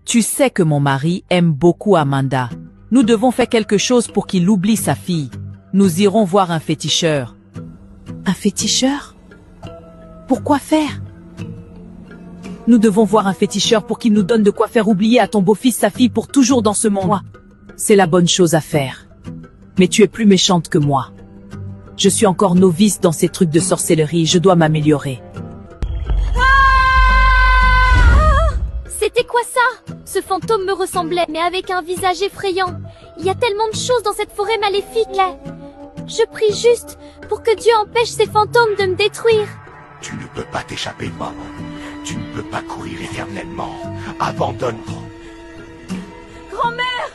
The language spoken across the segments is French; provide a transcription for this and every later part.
Tu sais que mon mari aime beaucoup Amanda. Nous devons faire quelque chose pour qu'il oublie sa fille. Nous irons voir un féticheur. Un féticheur? Pourquoi faire? Nous devons voir un féticheur pour qu'il nous donne de quoi faire oublier à ton beau-fils sa fille pour toujours dans ce monde. C'est la bonne chose à faire. Mais tu es plus méchante que moi. Je suis encore novice dans ces trucs de sorcellerie, je dois m'améliorer. C'était quoi ça? Ce fantôme me ressemblait, mais avec un visage effrayant. Il y a tellement de choses dans cette forêt maléfique. Je prie juste pour que Dieu empêche ces fantômes de me détruire. Tu ne peux pas t'échapper, maman. Tu ne peux pas courir éternellement. Abandonne. Grand-mère!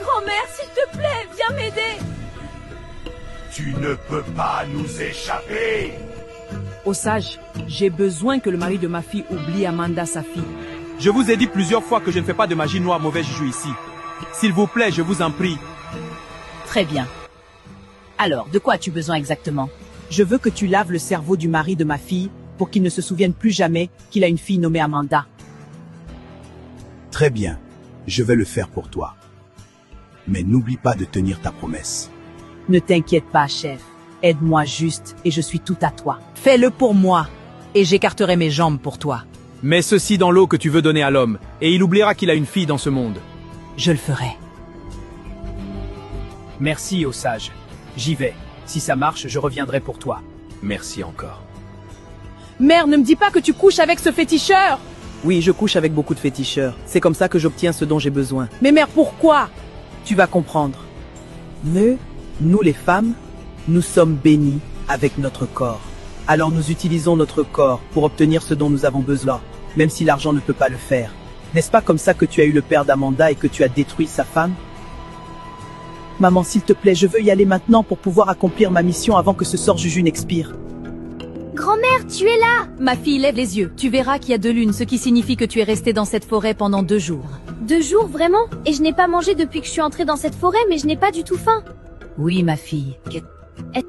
Grand-mère, s'il te plaît, viens m'aider! Tu ne peux pas nous échapper. Osage, j'ai besoin que le mari de ma fille oublie Amanda, sa fille. Je vous ai dit plusieurs fois que je ne fais pas de magie noire mauvais juju ici. S'il vous plaît, je vous en prie. Très bien. Alors, de quoi as-tu besoin exactement? Je veux que tu laves le cerveau du mari de ma fille pour qu'il ne se souvienne plus jamais qu'il a une fille nommée Amanda. Très bien, je vais le faire pour toi. Mais n'oublie pas de tenir ta promesse. Ne t'inquiète pas, chef. Aide-moi juste et je suis tout à toi. Fais-le pour moi, et j'écarterai mes jambes pour toi. Mets ceci dans l'eau que tu veux donner à l'homme, et il oubliera qu'il a une fille dans ce monde. Je le ferai. Merci, Osage. J'y vais. Si ça marche, je reviendrai pour toi. Merci encore. Mère, ne me dis pas que tu couches avec ce féticheur! Oui, je couche avec beaucoup de féticheurs. C'est comme ça que j'obtiens ce dont j'ai besoin. Mais mère, pourquoi? Tu vas comprendre. Nous les femmes, nous sommes bénis avec notre corps. Alors nous utilisons notre corps pour obtenir ce dont nous avons besoin, même si l'argent ne peut pas le faire. N'est-ce pas comme ça que tu as eu le père d'Amanda et que tu as détruit sa femme? Maman, s'il te plaît, je veux y aller maintenant pour pouvoir accomplir ma mission avant que ce sort Juju n'expire. Grand-mère, tu es là! Ma fille, lève les yeux. Tu verras qu'il y a 2 lunes, ce qui signifie que tu es restée dans cette forêt pendant 2 jours. 2 jours, vraiment? Et je n'ai pas mangé depuis que je suis entrée dans cette forêt, mais je n'ai pas du tout faim. Oui, ma fille.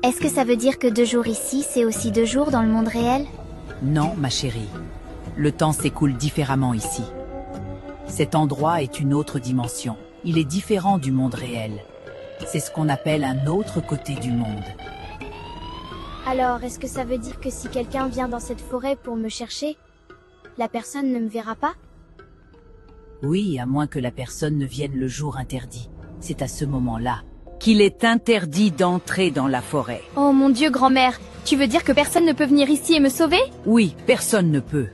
Est-ce que ça veut dire que 2 jours ici, c'est aussi 2 jours dans le monde réel? Non, ma chérie. Le temps s'écoule différemment ici. Cet endroit est une autre dimension. Il est différent du monde réel. C'est ce qu'on appelle un autre côté du monde. Alors, est-ce que ça veut dire que si quelqu'un vient dans cette forêt pour me chercher, la personne ne me verra pas? Oui, à moins que la personne ne vienne le jour interdit. C'est à ce moment-là qu'il est interdit d'entrer dans la forêt. Oh mon Dieu, grand-mère, tu veux dire que personne ne peut venir ici et me sauver? Oui, personne ne peut.